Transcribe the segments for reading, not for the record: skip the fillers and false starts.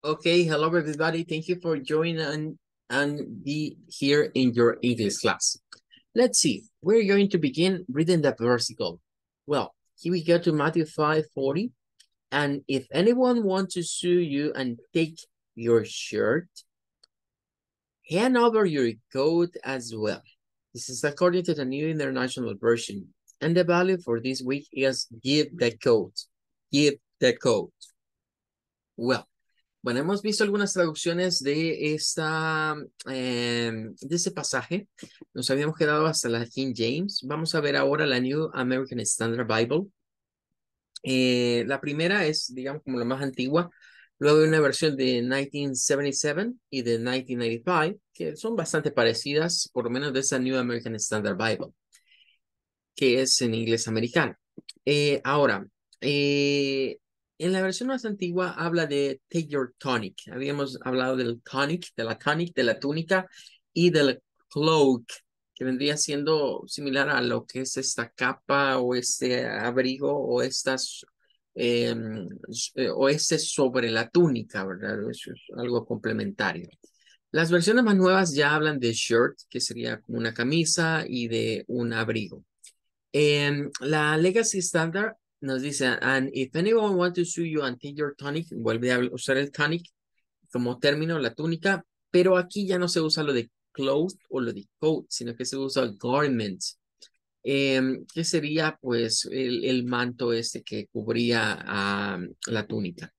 Okay, hello everybody. Thank you for joining and be here in your English class. Let's see. We're going to begin reading the versicle. Well, here we go to Matthew 5:40. And if anyone wants to sue you and take your shirt, hand over your coat as well. This is according to the New International Version. And the value for this week is give the coat. Give the coat. Well, bueno, hemos visto algunas traducciones de de este pasaje. Nos habíamos quedado hasta la King James. Vamos a ver ahora la New American Standard Bible. La primera es, digamos, como la más antigua. Luego hay una versión de 1977 y de 1995, que son bastante parecidas, por lo menos de esa New American Standard Bible, que es en inglés americano. Ahora, en la versión más antigua habla de take your tunic. Habíamos hablado del tunic, de la túnica y del cloak, que vendría siendo similar a lo que es esta capa o este abrigo o o este sobre la túnica, ¿verdad? Eso es algo complementario. Las versiones más nuevas ya hablan de shirt, que sería como una camisa, y de un abrigo. La Legacy Standard nos dice, and if anyone wants to sue you and take your tunic, vuelve a usar el tunic como término, la túnica, pero aquí ya no se usa lo de cloth o lo de coat, sino que se usa garment, que sería pues el manto este que cubría la túnica.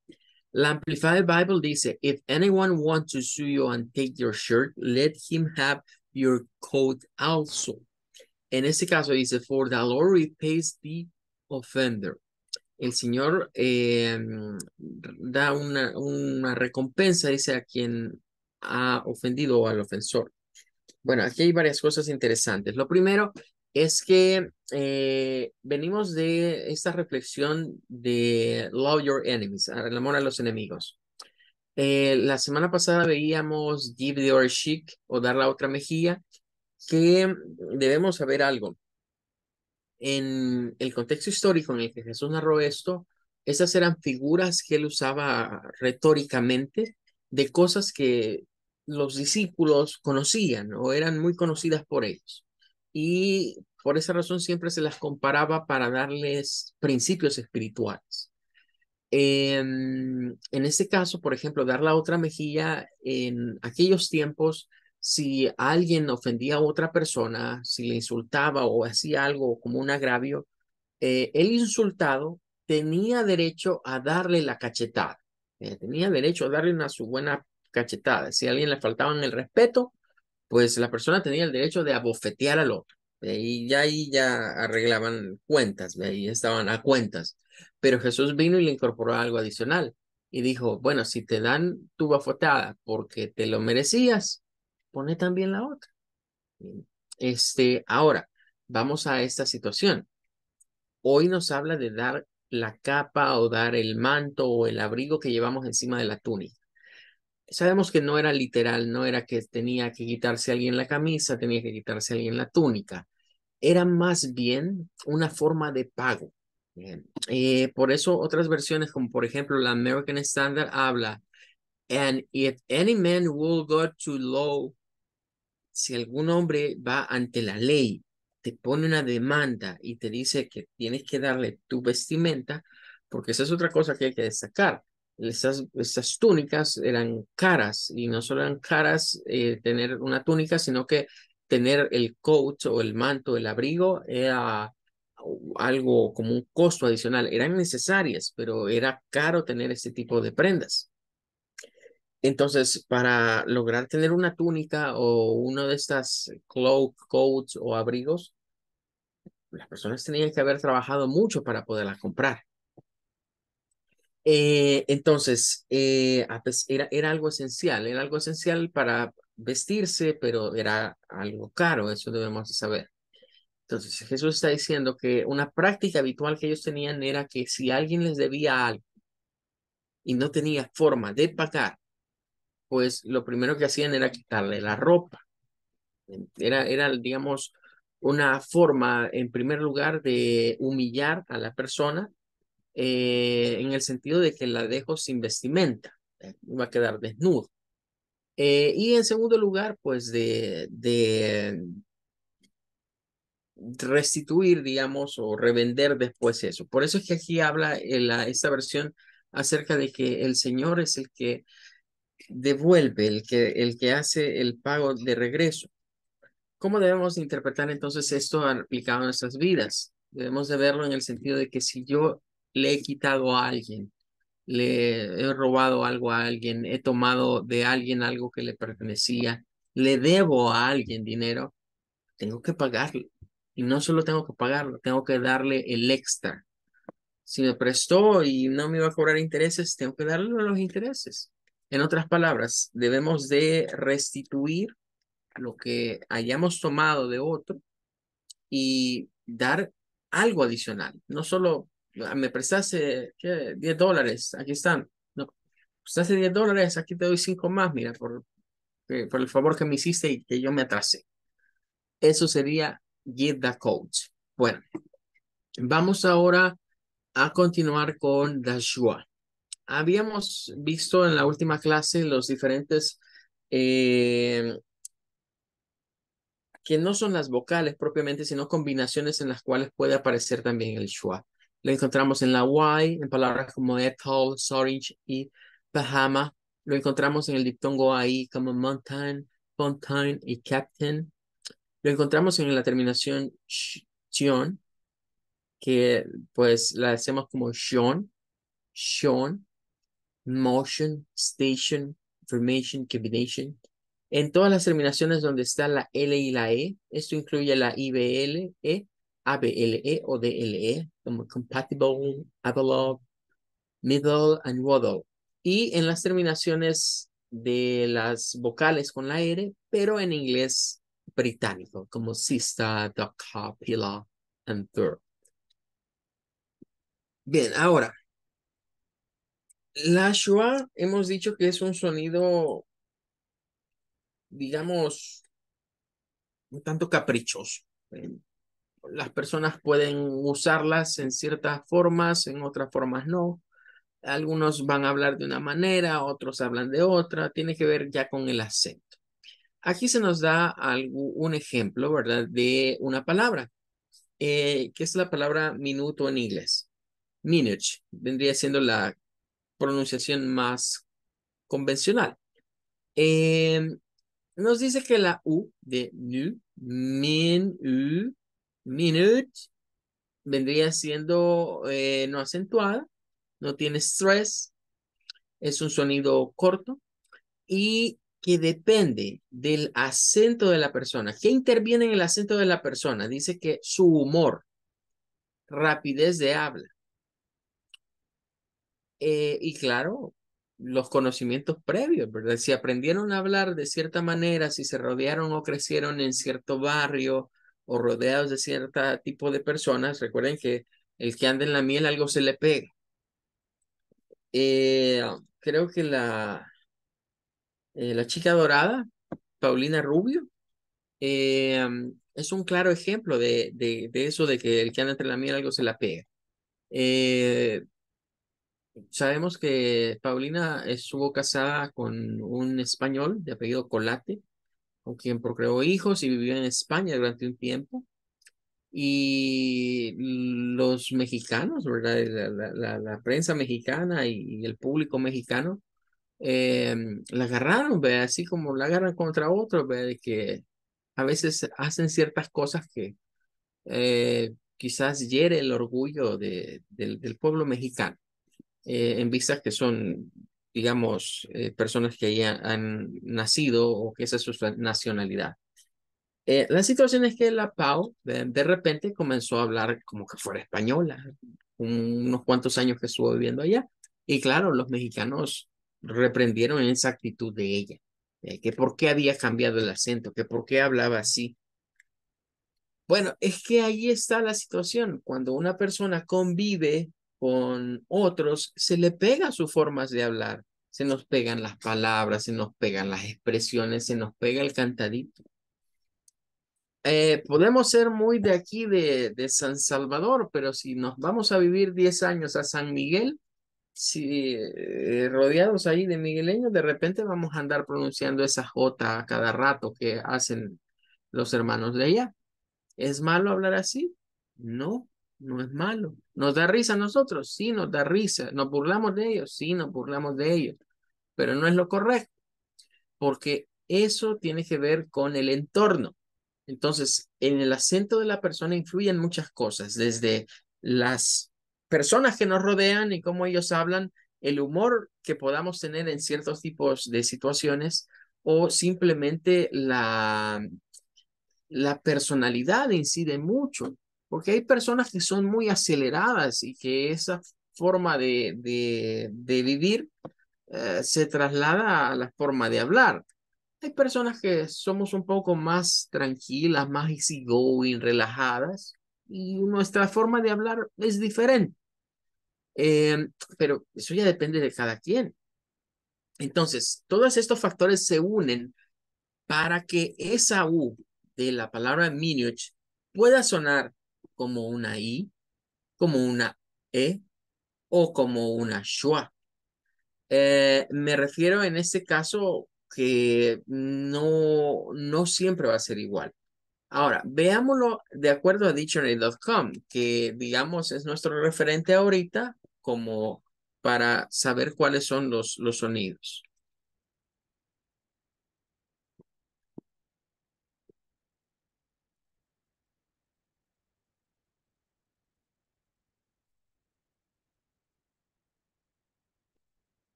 La Amplified Bible dice, if anyone wants to sue you and take your shirt, let him have your coat also. En este caso dice, for the Lord repays the offender. El Señor da una recompensa, dice, a quien ha ofendido o al ofensor. Bueno, aquí hay varias cosas interesantes. Lo primero es que venimos de esta reflexión de love your enemies, el amor a los enemigos. La semana pasada veíamos give the other cheek o dar la otra mejilla, que debemos saber algo. En el contexto histórico en el que Jesús narró esto, esas eran figuras que él usaba retóricamente de cosas que los discípulos conocían o eran muy conocidas por ellos. Y por esa razón siempre se las comparaba para darles principios espirituales. En este caso, por ejemplo, dar la otra mejilla en aquellos tiempos, si alguien ofendía a otra persona, si le insultaba o hacía algo como un agravio, el insultado tenía derecho a darle la cachetada. Tenía derecho a darle una su buena cachetada. Si a alguien le faltaba el respeto, pues la persona tenía el derecho de abofetear al otro. Y ya ahí ya arreglaban cuentas, ahí estaban a cuentas. Pero Jesús vino y le incorporó algo adicional y dijo, bueno, si te dan tu bofetada porque te lo merecías, pone también la otra. Ahora, vamos a esta situación. Hoy nos habla de dar la capa o dar el manto o el abrigo que llevamos encima de la túnica. Sabemos que no era literal, no era que tenía que quitarse alguien la camisa, tenía que quitarse alguien la túnica. Era más bien una forma de pago. Bien. Por eso otras versiones, como por ejemplo la American Standard, habla, and if any man will go to law, si algún hombre va ante la ley, te pone una demanda y te dice que tienes que darle tu vestimenta, porque esa es otra cosa que hay que destacar. Esas túnicas eran caras y no solo eran caras tener una túnica, sino que tener el coat o el manto, el abrigo, era algo como un costo adicional. Eran necesarias, pero era caro tener este tipo de prendas. Entonces, para lograr tener una túnica o uno de estas cloak, coats o abrigos, las personas tenían que haber trabajado mucho para poderlas comprar. Era era algo esencial para vestirse, pero era algo caro, eso debemos de saber. Entonces, Jesús está diciendo que una práctica habitual que ellos tenían era que si alguien les debía algo y no tenía forma de pagar, pues lo primero que hacían era quitarle la ropa. Digamos, una forma, en primer lugar, de humillar a la persona en el sentido de que la dejo sin vestimenta. iba a quedar desnudo. Y en segundo lugar, pues de restituir, digamos, o revender después eso. Por eso es que aquí habla esta versión acerca de que el Señor es el que devuelve, el que hace el pago de regreso. ¿Cómo debemos interpretar entonces esto aplicado a nuestras vidas? Debemos de verlo en el sentido de que si yo le he quitado a alguien, le he robado algo a alguien, he tomado de alguien algo que le pertenecía, le debo a alguien dinero, tengo que pagarlo. Y no solo tengo que pagarlo, tengo que darle el extra. Si me prestó y no me iba a cobrar intereses, tengo que darle los intereses. En otras palabras, debemos de restituir lo que hayamos tomado de otro y dar algo adicional. No solo, me prestaste ¿qué? $10, aquí están. No, prestaste $10, aquí te doy 5 más, mira, por el favor que me hiciste y que yo me atrasé. Eso sería give the coach. Bueno, vamos ahora a continuar con the Shua. Habíamos visto en la última clase los diferentes eh, que no son las vocales propiamente, sino combinaciones en las cuales puede aparecer también el schwa. Lo encontramos en la Y, en palabras como ethol, orange y Bahama. Lo encontramos en el diptongo ahí como mountain, fountain y captain. Lo encontramos en la terminación tion, que pues la hacemos como shon, shon, motion, station, information, combination. En todas las terminaciones donde está la L y la E, esto incluye la IBLE, ABLE o DLE, como compatible, available, middle and waddle. Y en las terminaciones de las vocales con la R, pero en inglés británico, como sister, doctor, pillar, and third. Bien, ahora, la schwa hemos dicho que es un sonido, digamos, un tanto caprichoso. Las personas pueden usarlas en ciertas formas, en otras formas no. Algunos van a hablar de una manera, otros hablan de otra. Tiene que ver ya con el acento. Aquí se nos da un ejemplo, ¿verdad? De una palabra, que es la palabra minuto en inglés. Minute vendría siendo la pronunciación más convencional. Eh, Nos dice que la U de nu, minute, vendría siendo no acentuada, no tiene stress, es un sonido corto y que depende del acento de la persona. ¿Qué interviene en el acento de la persona? Dice que su humor, rapidez de habla y claro, los conocimientos previos, ¿verdad? Si aprendieron a hablar de cierta manera, si se rodearon o crecieron en cierto barrio o rodeados de cierto tipo de personas, recuerden que el que anda en la miel algo se le pega. Creo que la chica dorada, Paulina Rubio, es un claro ejemplo de eso, de que el que anda entre la miel algo se la pega. Eh, Sabemos que Paulina estuvo casada con un español de apellido Colate, con quien procreó hijos y vivió en España durante un tiempo. Y los mexicanos, ¿verdad? La prensa mexicana y el público mexicano eh, la agarraron, ¿ve? Así como la agarran contra otros, ¿ve? De que a veces hacen ciertas cosas que quizás hiere el orgullo del pueblo mexicano, en vistas que son, digamos, personas que ya han nacido o que esa es su nacionalidad. La situación es que la Pau de repente comenzó a hablar como que fuera española, unos cuantos años que estuvo viviendo allá. Y claro, los mexicanos reprendieron esa actitud de ella, que por qué había cambiado el acento, que por qué hablaba así. Bueno, es que ahí está la situación. Cuando una persona convive con otros, se le pega sus formas de hablar. Se nos pegan las palabras, se nos pegan las expresiones, se nos pega el cantadito. Podemos ser muy de aquí, de San Salvador, pero si nos vamos a vivir 10 años a San Miguel, si rodeados ahí de migueleños, de repente vamos a andar pronunciando esa J a cada rato que hacen los hermanos de ella. ¿Es malo hablar así? No, no es malo. ¿Nos da risa a nosotros? Sí, nos da risa. ¿Nos burlamos de ellos? Sí, nos burlamos de ellos. Pero no es lo correcto, porque eso tiene que ver con el entorno. Entonces, en el acento de la persona influyen muchas cosas, desde las personas que nos rodean y cómo ellos hablan, el humor que podamos tener en ciertos tipos de situaciones o simplemente la personalidad incide mucho, porque hay personas que son muy aceleradas y que esa forma de vivir se traslada a la forma de hablar. Hay personas que somos un poco más tranquilas, más easygoing, relajadas, y nuestra forma de hablar es diferente. Eh, pero eso ya depende de cada quien. Entonces, todos estos factores se unen para que esa U de la palabra Minuch pueda sonar como una I, como una E o como una schwa. Me refiero en este caso que no siempre va a ser igual. Ahora, veámoslo de acuerdo a dictionary.com, que digamos es nuestro referente ahorita como para saber cuáles son los sonidos.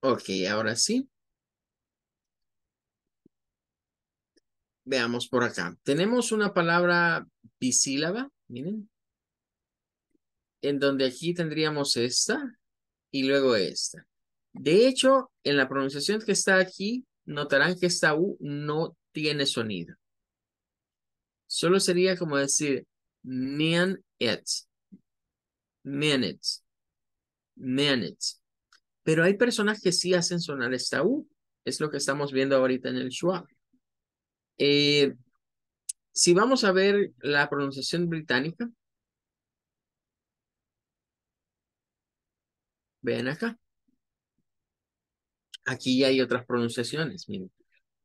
Ok, ahora sí, veamos por acá. Tenemos una palabra bisílaba, miren, en donde aquí tendríamos esta y luego esta. De hecho, en la pronunciación que está aquí, notarán que esta U no tiene sonido. Solo sería como decir minutes, minutes, minutes. Pero hay personas que sí hacen sonar esta U. Es lo que estamos viendo ahorita en el schwa. Eh, si vamos a ver la pronunciación británica, vean acá. Aquí ya hay otras pronunciaciones. Miren.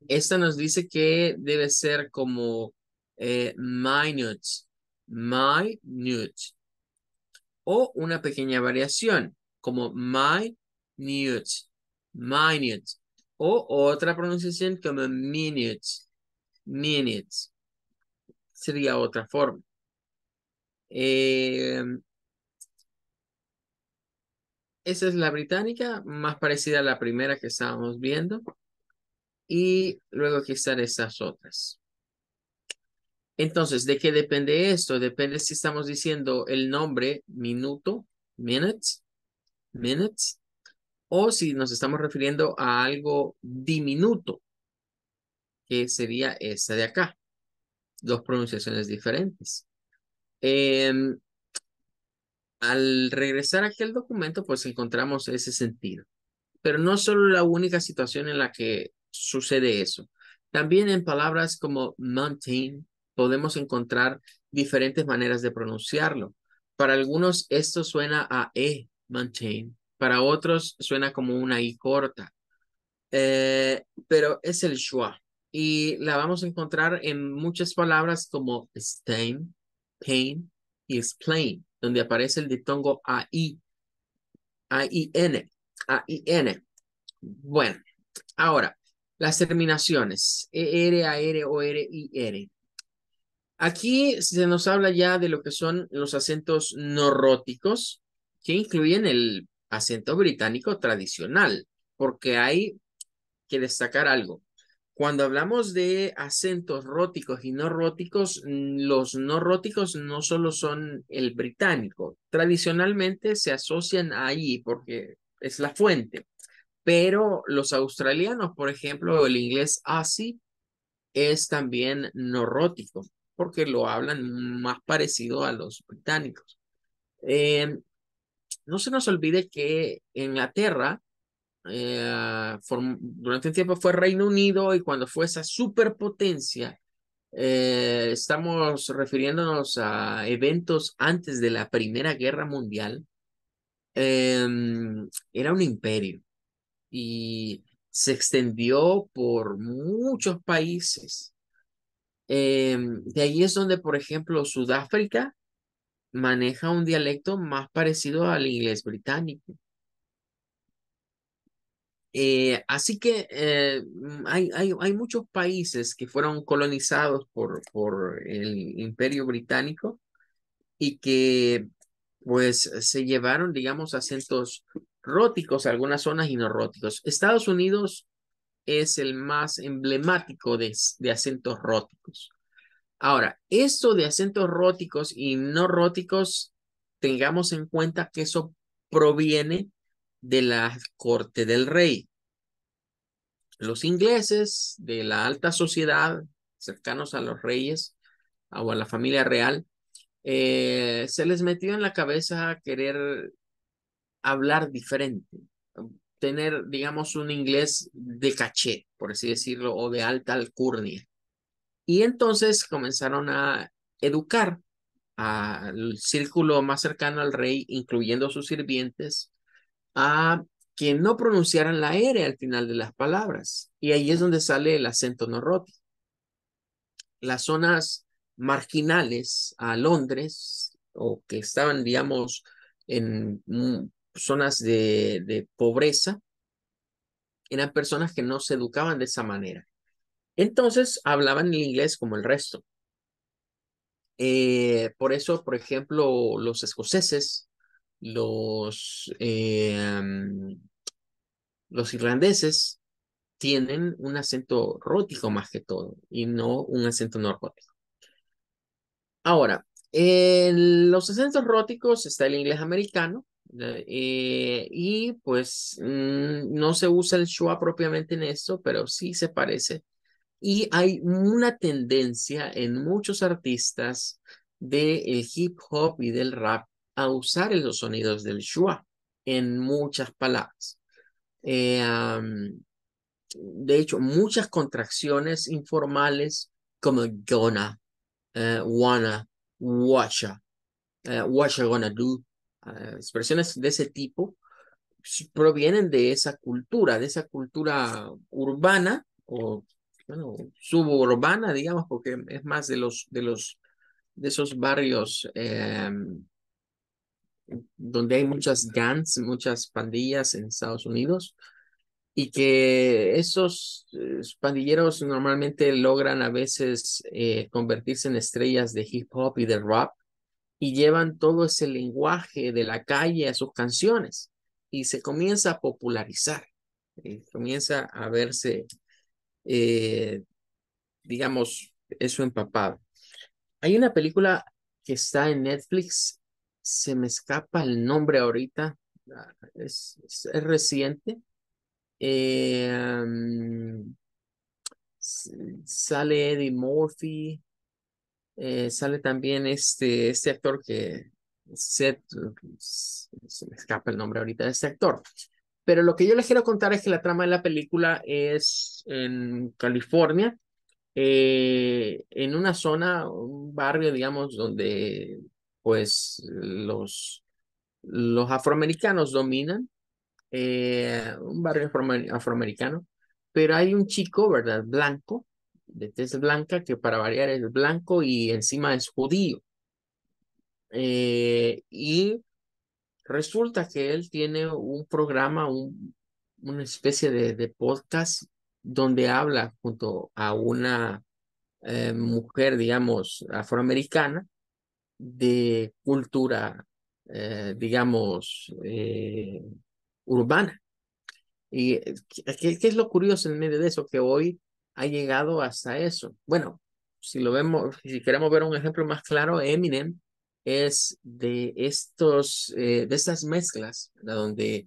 Esta nos dice que debe ser como minute, minute, o una pequeña variación, como minute, minute, o otra pronunciación como minute, minutes, sería otra forma. Eh, Esa es la británica, más parecida a la primera que estábamos viendo, y luego aquí están estas otras. Entonces, ¿de qué depende esto? Depende si estamos diciendo el nombre minuto, minutes, minutes, o si nos estamos refiriendo a algo diminuto, que sería esta de acá. Dos pronunciaciones diferentes. Em, Al regresar aquí al documento, pues encontramos ese sentido. Pero no solo la única situación en la que sucede eso. También en palabras como mountain podemos encontrar diferentes maneras de pronunciarlo. Para algunos esto suena a E, mountain. Para otros suena como una I corta. Pero es el schwa. Y la vamos a encontrar en muchas palabras como stain, pain y explain, donde aparece el diptongo AI, A-I-N, A-I-N. Bueno, ahora, las terminaciones, ER, AR o R-I-R. Aquí se nos habla ya de lo que son los acentos no róticos, que incluyen el acento británico tradicional, porque hay que destacar algo. Cuando hablamos de acentos róticos y no róticos, los no róticos no solo son el británico. Tradicionalmente se asocian ahí porque es la fuente. Pero los australianos, por ejemplo, el inglés Aussie es también no rótico porque lo hablan más parecido a los británicos. Eh, no se nos olvide que Inglaterra durante un tiempo fue Reino Unido y cuando fue esa superpotencia, estamos refiriéndonos a eventos antes de la Primera Guerra Mundial. era un imperio y se extendió por muchos países. De ahí es donde, por ejemplo, Sudáfrica maneja un dialecto más parecido al inglés británico. Así que hay muchos países que fueron colonizados por el Imperio Británico y que pues se llevaron, digamos, acentos róticos a algunas zonas y no róticos. Estados Unidos es el más emblemático de acentos róticos. Ahora, esto de acentos róticos y no róticos, tengamos en cuenta que eso proviene de la corte del rey. Los ingleses de la alta sociedad, cercanos a los reyes o a la familia real, se les metió en la cabeza querer hablar diferente, tener, digamos, un inglés de caché, por así decirlo, o de alta alcurnia. Y entonces comenzaron a educar al círculo más cercano al rey, incluyendo sus sirvientes, a que no pronunciaran la R al final de las palabras. Y ahí es donde sale el acento no rótico. Las zonas marginales a Londres, o que estaban, digamos, en zonas de pobreza, eran personas que no se educaban de esa manera. Entonces hablaban el inglés como el resto. Por eso, por ejemplo, los escoceses, los irlandeses tienen un acento rótico más que todo y no un acento no rótico. Ahora, en los acentos róticos está el inglés americano y pues no se usa el schwa propiamente en esto, pero sí se parece. Y hay una tendencia en muchos artistas del hip hop y del rap a usar los sonidos del schwa en muchas palabras. Eh, um, de hecho, muchas contracciones informales como gonna, wanna, watcha, what you gonna do, expresiones de ese tipo provienen de esa cultura urbana o bueno, suburbana, digamos, porque es más de esos barrios donde hay muchas gangs, muchas pandillas en Estados Unidos y que esos pandilleros normalmente logran a veces convertirse en estrellas de hip hop y de rap y llevan todo ese lenguaje de la calle a sus canciones y se comienza a popularizar, comienza a verse, eh, digamos, eso empapado. Hay una película que está en Netflix, se me escapa el nombre ahorita, es reciente. Um, Sale Eddie Murphy, sale también este actor que Seth, se me escapa el nombre ahorita de este actor. Pero lo que yo les quiero contar es que la trama de la película es en California, en una zona, un barrio, digamos, donde pues los afroamericanos dominan, un barrio afroamericano, pero hay un chico, ¿verdad? Blanco, de tez blanca, que para variar es blanco y encima es judío. Y resulta que él tiene un programa, una especie de podcast donde habla junto a una mujer, digamos, afroamericana de cultura, digamos, urbana. ¿Y qué es lo curioso en medio de eso? Que hoy ha llegado hasta eso. Bueno, si lo vemos, si queremos ver un ejemplo más claro, Eminem es de estas mezclas, ¿verdad? Donde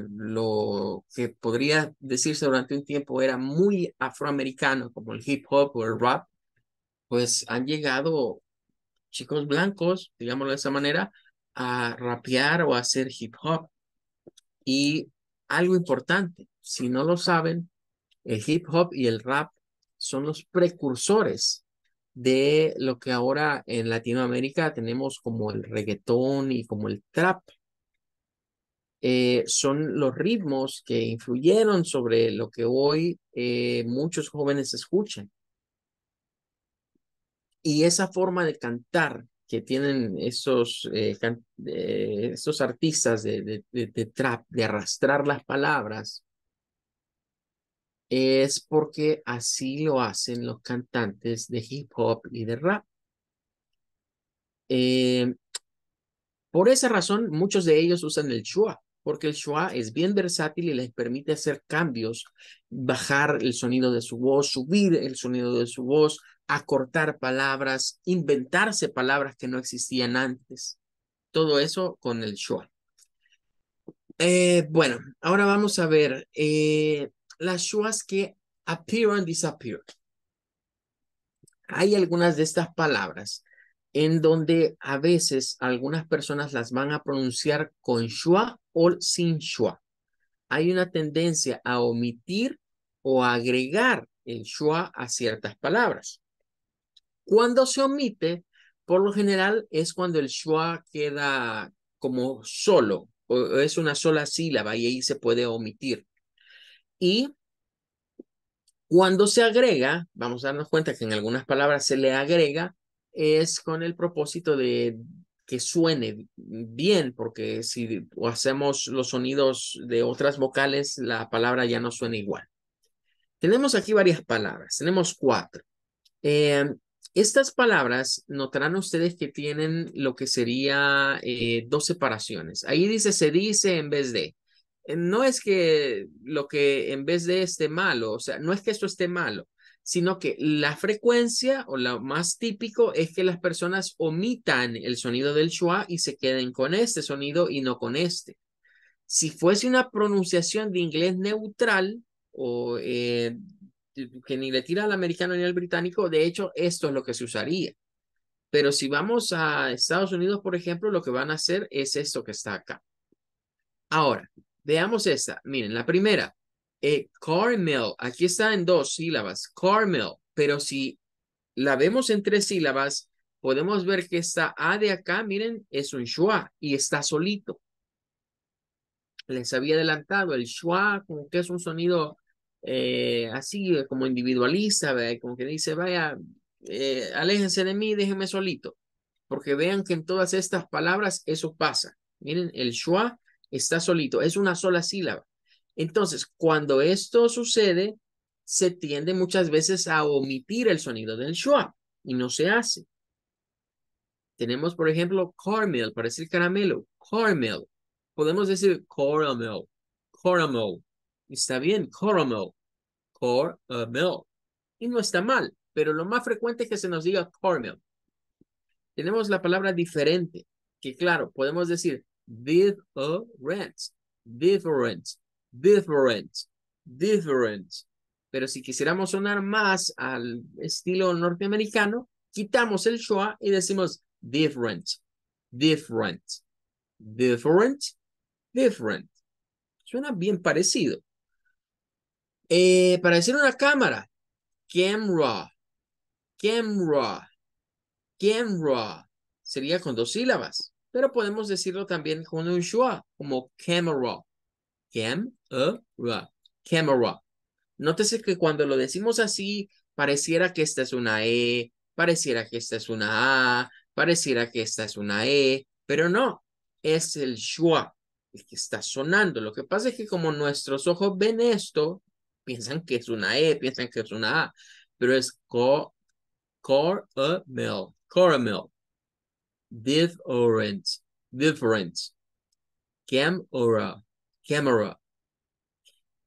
lo que podría decirse durante un tiempo era muy afroamericano, como el hip hop o el rap, pues han llegado chicos blancos, digámoslo de esa manera, a rapear o a hacer hip hop. Y algo importante, si no lo saben, el hip hop y el rap son los precursores de lo que ahora en Latinoamérica tenemos como el reggaetón y como el trap. son los ritmos que influyeron sobre lo que hoy muchos jóvenes escuchan. Y esa forma de cantar que tienen esos artistas de trap, de arrastrar las palabras, es porque así lo hacen los cantantes de hip hop y de rap. Eh, por esa razón, muchos de ellos usan el schwa, porque el schwa es bien versátil y les permite hacer cambios, bajar el sonido de su voz, subir el sonido de su voz, acortar palabras, inventarse palabras que no existían antes. Todo eso con el schwa. Bueno, ahora vamos a ver las schwas que appear and disappear. Hay algunas de estas palabras en donde a veces algunas personas las van a pronunciar con schwa o sin schwa. Hay una tendencia a omitir o a agregar el schwa a ciertas palabras. Cuando se omite, por lo general es cuando el schwa queda como solo, o es una sola sílaba y ahí se puede omitir. Y cuando se agrega, vamos a darnos cuenta que en algunas palabras se le agrega, es con el propósito de que suene bien, porque si hacemos los sonidos de otras vocales, la palabra ya no suena igual. Tenemos aquí varias palabras, tenemos 4. Eh, Estas palabras, notarán ustedes que tienen lo que sería 2 separaciones. Ahí dice se dice en vez de. No es que lo que en vez de esté malo, o sea, no es que esto esté malo, sino que la frecuencia o lo más típico es que las personas omitan el sonido del schwa y se queden con este sonido y no con este. Si fuese una pronunciación de inglés neutral o que ni le tira al americano ni al británico, de hecho, esto es lo que se usaría. Pero si vamos a Estados Unidos, por ejemplo, lo que van a hacer es esto que está acá. Ahora, veamos esta. Miren, la primera, caramel, aquí está en 2 sílabas, caramel, pero si la vemos en 3 sílabas, podemos ver que esta A de acá, miren, es un schwa y está solito. Les había adelantado el schwa, como que es un sonido así como individualista, ¿verdad? Como que dice, vaya, aléjense de mí, déjenme solito, porque vean que en todas estas palabras eso pasa. Miren, el schwa está solito, es una sola sílaba. Entonces, cuando esto sucede, se tiende muchas veces a omitir el sonido del schwa y no se hace. Tenemos, por ejemplo, caramel, para decir caramelo, caramel. Podemos decir caramel, caramel. Está bien, caramel, caramel. Y no está mal, pero lo más frecuente es que se nos diga caramel. Tenemos la palabra diferente, que claro, podemos decir different, different, different, different. Pero si quisiéramos sonar más al estilo norteamericano, quitamos el schwa y decimos different, different, different, different. Suena bien parecido. Para decir una cámara, camera, camera, camera. Sería con 2 sílabas, pero podemos decirlo también con un schwa, como camera, camera, camera. Nótese que cuando lo decimos así, pareciera que esta es una E, pareciera que esta es una A, pareciera que esta es una E, pero no, es el schwa, el que está sonando. Lo que pasa es que como nuestros ojos ven esto, piensan que es una E, piensan que es una A, pero es caramel, caramel, different, different, camera, camera.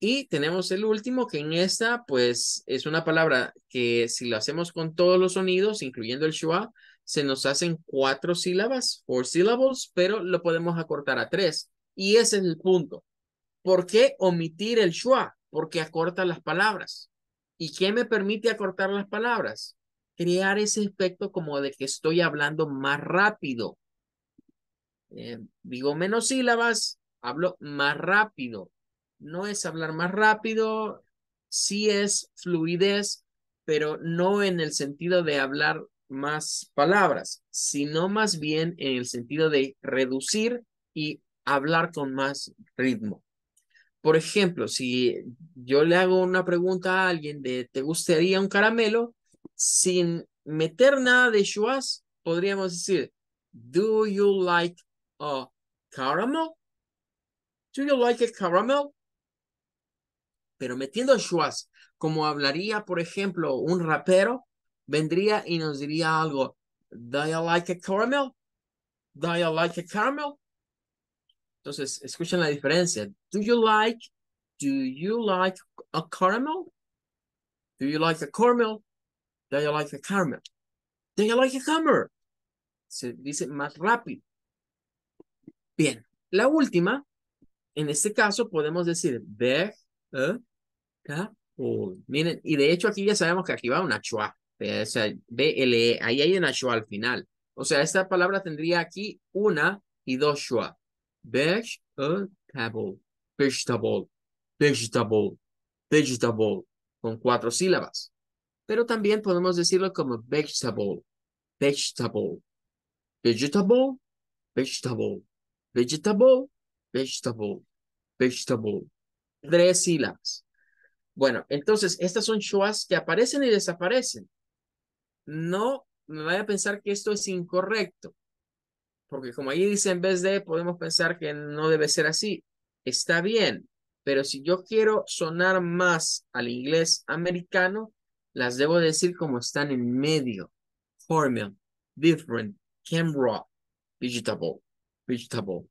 Y tenemos el último, que en esta, pues, es una palabra que si lo hacemos con todos los sonidos, incluyendo el schwa, se nos hacen 4 sílabas, 4 syllables, pero lo podemos acortar a 3. Y ese es el punto. ¿Por qué omitir el schwa? Porque acorta las palabras. ¿Y qué me permite acortar las palabras? Crear ese efecto como de que estoy hablando más rápido. Digo menos sílabas, hablo más rápido. No es hablar más rápido, sí es fluidez, pero no en el sentido de hablar más palabras, sino más bien en el sentido de reducir y hablar con más ritmo. Por ejemplo, si yo le hago una pregunta a alguien de ¿te gustaría un caramelo? Sin meter nada de schwas, podríamos decir, ¿Do you like a caramel? ¿Do you like a caramel? Pero metiendo schwas, como hablaría, por ejemplo, un rapero, vendría y nos diría algo, ¿Do you like a caramel? ¿Do you like a caramel? Entonces, escuchen la diferencia. Do you like a caramel? Do you like a caramel? Do you like a caramel? Do you like a caramel? Se dice más rápido. Bien, la última, en este caso podemos decir ver, miren, y de hecho aquí ya sabemos que aquí va una schwa, o sea, BLE, ahí hay una schwa al final. O sea, esta palabra tendría aquí una y dos schwa. Vegetable, vegetable, vegetable, vegetable, con cuatro sílabas. Pero también podemos decirlo como vegetable, vegetable, vegetable, vegetable, vegetable, vegetable, vegetable. Tres sílabas. Bueno, entonces estas son schwas que aparecen y desaparecen. No me vaya a pensar que esto es incorrecto, porque como ahí dice en vez de, podemos pensar que no debe ser así. Está bien, pero si yo quiero sonar más al inglés americano, las debo decir como están en medio. Hormel, different, camera, vegetable, vegetable,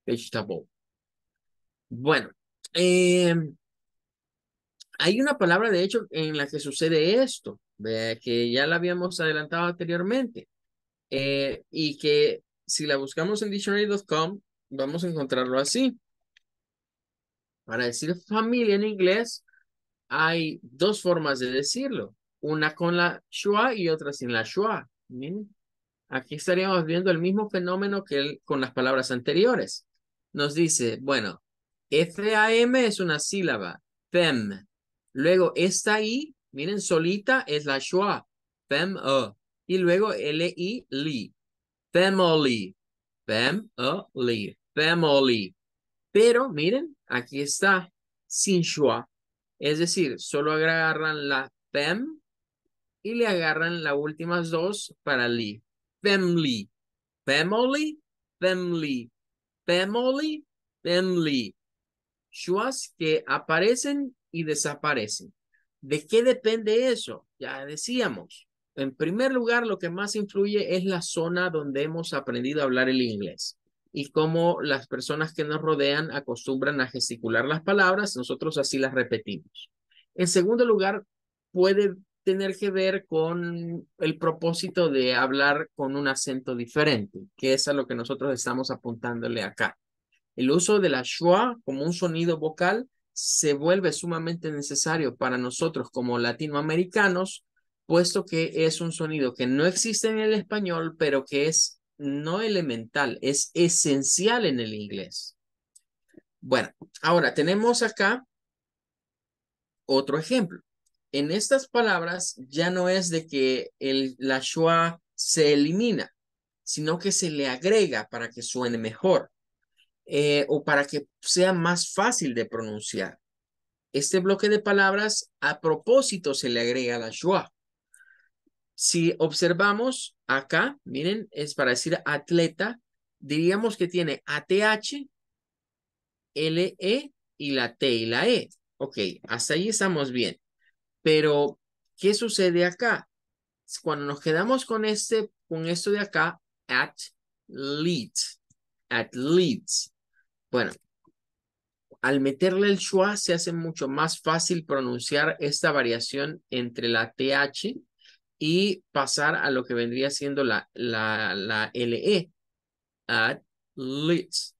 vegetable. Bueno, eh, hay una palabra, de hecho, en la que sucede esto, que ya la habíamos adelantado anteriormente, y que si la buscamos en dictionary.com, vamos a encontrarlo así. Para decir familia en inglés, hay dos formas de decirlo, una con la schwa y otra sin la schwa. Miren, aquí estaríamos viendo el mismo fenómeno que con las palabras anteriores. Nos dice, bueno, FAM es una sílaba, fem. Luego esta I, miren, solita es la schwa, fem, y luego LI, li, family, family, family. Pero miren, aquí está, sin schwa. Es decir, solo agarran la fem y le agarran las últimas dos para li. Family, family, family, family, family. Schwas que aparecen y desaparecen. ¿De qué depende eso? Ya decíamos. En primer lugar, lo que más influye es la zona donde hemos aprendido a hablar el inglés y cómo las personas que nos rodean acostumbran a gesticular las palabras, nosotros así las repetimos. En segundo lugar, puede tener que ver con el propósito de hablar con un acento diferente, que es a lo que nosotros estamos apuntándole acá. El uso de la schwa como un sonido vocal se vuelve sumamente necesario para nosotros como latinoamericanos, puesto que es un sonido que no existe en el español, pero que es no elemental, es esencial en el inglés. Bueno, ahora tenemos acá otro ejemplo. En estas palabras ya no es de que la schwa se elimina, sino que se le agrega para que suene mejor. O para que sea más fácil de pronunciar. Este bloque de palabras a propósito se le agrega la schwa. Si observamos acá, miren, es para decir atleta, diríamos que tiene ATH, LE y la T y la E. Ok, hasta ahí estamos bien. Pero, ¿qué sucede acá? Cuando nos quedamos con esto de acá, athletes. Bueno, al meterle el schwa se hace mucho más fácil pronunciar esta variación entre la TH y pasar a lo que vendría siendo la LE. Athletes,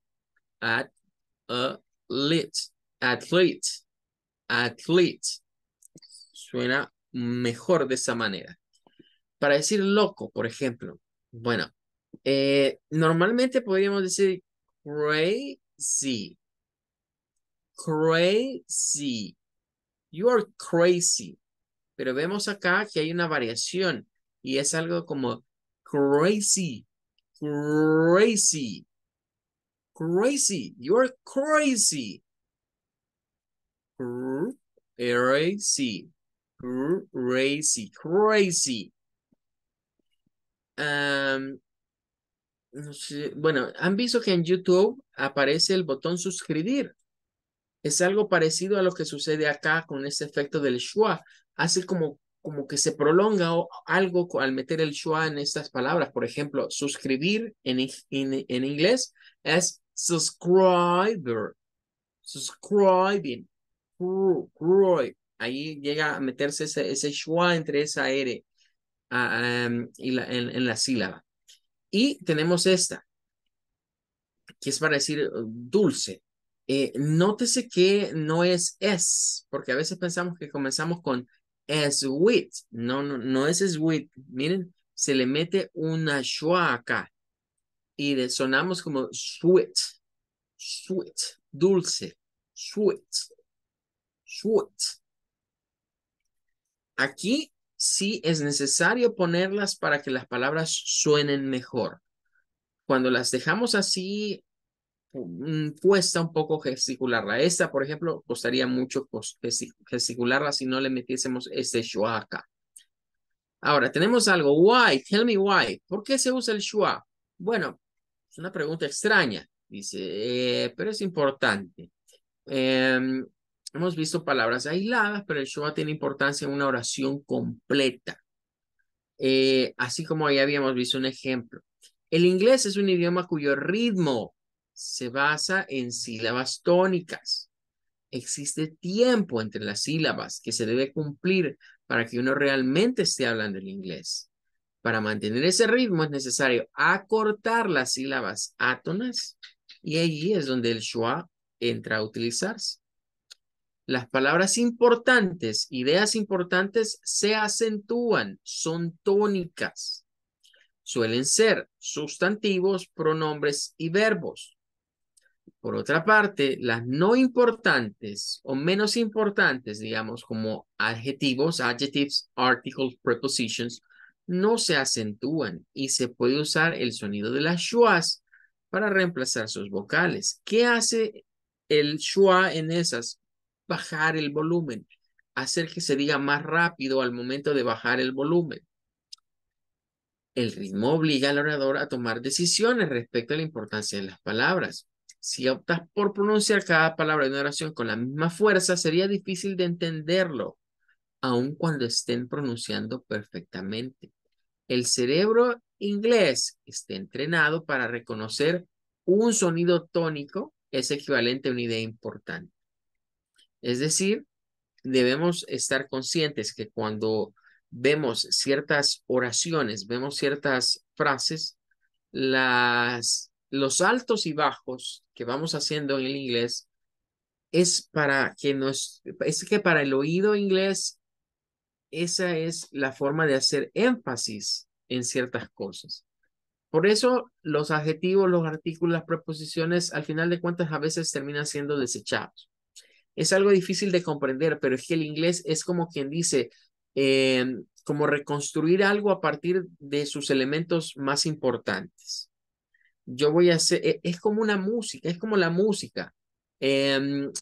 athletes, athletes, athletes. Suena mejor de esa manera. Para decir loco, por ejemplo, bueno, normalmente podríamos decir crazy, crazy. You are crazy. Pero vemos acá que hay una variación y es algo como crazy, crazy, crazy. You're crazy. Crazy. Crazy. Crazy. No sé, bueno, han visto que en YouTube aparece el botón suscribir. Es algo parecido a lo que sucede acá con ese efecto del schwa. Hace como que se prolonga algo al meter el schwa en estas palabras. Por ejemplo, suscribir en inglés es subscriber. Subscribing. Ahí llega a meterse ese schwa entre esa R y en la sílaba. Y tenemos esta, que es para decir dulce. Nótese que no es, porque a veces pensamos que comenzamos con sweet. No, no, no es sweet. Miren, se le mete una schwa acá y sonamos como sweet, sweet, dulce, sweet, sweet. Aquí sí es necesario ponerlas para que las palabras suenen mejor. Cuando las dejamos así, cuesta un poco gesticularla. Esta, por ejemplo, costaría mucho gesticularla si no le metiésemos este schwa acá. Ahora, tenemos algo. Why? Tell me why. ¿Por qué se usa el schwa? Bueno, es una pregunta extraña, dice, pero es importante. Hemos visto palabras aisladas, pero el schwa tiene importancia en una oración completa. Así como ya habíamos visto un ejemplo. El inglés es un idioma cuyo ritmo se basa en sílabas tónicas. Existe tiempo entre las sílabas que se debe cumplir para que uno realmente esté hablando el inglés. Para mantener ese ritmo es necesario acortar las sílabas átonas y allí es donde el schwa entra a utilizarse. Las palabras importantes, ideas importantes, se acentúan, son tónicas. Suelen ser sustantivos, pronombres y verbos. Por otra parte, las no importantes o menos importantes, digamos, como adjetivos, adjectives, articles, prepositions, no se acentúan y se puede usar el sonido de las schwas para reemplazar sus vocales. ¿Qué hace el schwa en esas? Bajar el volumen, hacer que se diga más rápido al momento de bajar el volumen. El ritmo obliga al orador a tomar decisiones respecto a la importancia de las palabras. Si optas por pronunciar cada palabra de una oración con la misma fuerza, sería difícil de entenderlo, aun cuando estén pronunciando perfectamente. El cerebro inglés está entrenado para reconocer un sonido tónico es equivalente a una idea importante. Es decir, debemos estar conscientes que cuando vemos ciertas oraciones, vemos ciertas frases, los altos y bajos que vamos haciendo en el inglés es que para el oído inglés, esa es la forma de hacer énfasis en ciertas cosas. Por eso los adjetivos, los artículos, las preposiciones, al final de cuentas, a veces terminan siendo desechados. Es algo difícil de comprender, pero es que el inglés es como quien dice, como reconstruir algo a partir de sus elementos más importantes. Yo voy a hacer, es como una música, es como la música. Em,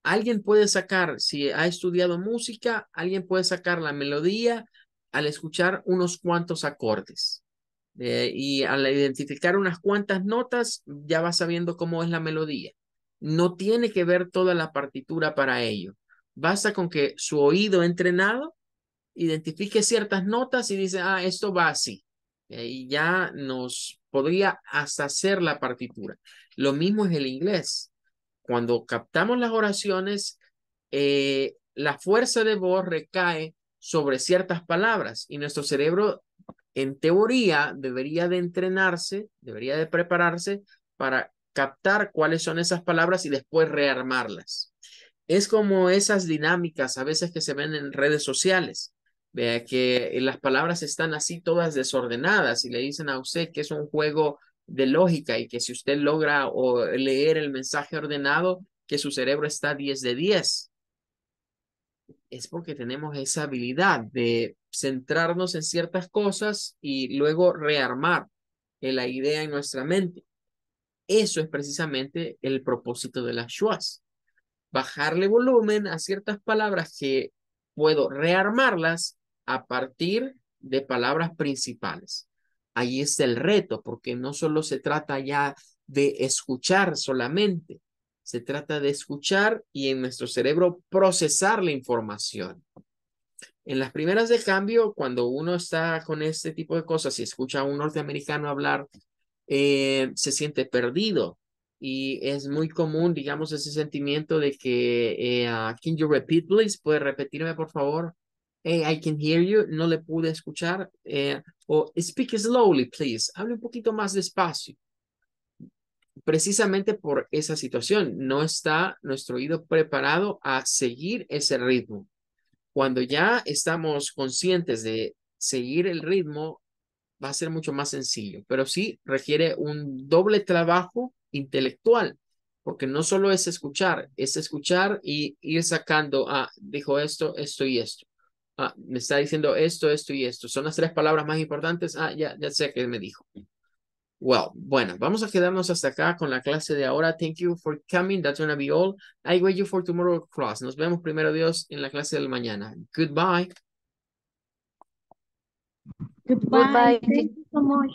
Alguien puede sacar, si ha estudiado música, alguien puede sacar la melodía al escuchar unos cuantos acordes. Y al identificar unas cuantas notas, ya va sabiendo cómo es la melodía. No tiene que ver toda la partitura para ello. Basta con que su oído entrenado identifique ciertas notas y dice, ah, esto va así. Y ya nos podría hasta hacer la partitura. Lo mismo es el inglés. Cuando captamos las oraciones, la fuerza de voz recae sobre ciertas palabras y nuestro cerebro, en teoría, debería de entrenarse, debería de prepararse para captar cuáles son esas palabras y después rearmarlas. Es como esas dinámicas a veces que se ven en redes sociales. Vea que las palabras están así todas desordenadas y le dicen a usted que es un juego de lógica y que si usted logra leer el mensaje ordenado, que su cerebro está 10 de 10. Es porque tenemos esa habilidad de centrarnos en ciertas cosas y luego rearmar la idea en nuestra mente. Eso es precisamente el propósito de las schwas. Bajarle volumen a ciertas palabras que puedo rearmarlas a partir de palabras principales. Ahí está el reto, porque no solo se trata ya de escuchar solamente, se trata de escuchar y en nuestro cerebro procesar la información. En las primeras de cambio, cuando uno está con este tipo de cosas y escucha a un norteamericano hablar, se siente perdido y es muy común, digamos, ese sentimiento de que, can you repeat, please? ¿Puede repetirme, por favor? Hey, I can hear you. No le pude escuchar. O speak slowly, please. Hable un poquito más despacio. Precisamente por esa situación, no está nuestro oído preparado a seguir ese ritmo. Cuando ya estamos conscientes de seguir el ritmo, va a ser mucho más sencillo, pero sí requiere un doble trabajo intelectual, porque no solo es escuchar y ir sacando, dijo esto, esto y esto. Me está diciendo esto, esto y esto. Son las tres palabras más importantes. Ya sé qué me dijo. Well, bueno, vamos a quedarnos hasta acá con la clase de ahora. Thank you for coming. That's gonna be all. I wait you for tomorrow class. Nos vemos primero Dios en la clase del mañana. Goodbye. Goodbye. Goodbye. Thank you so much.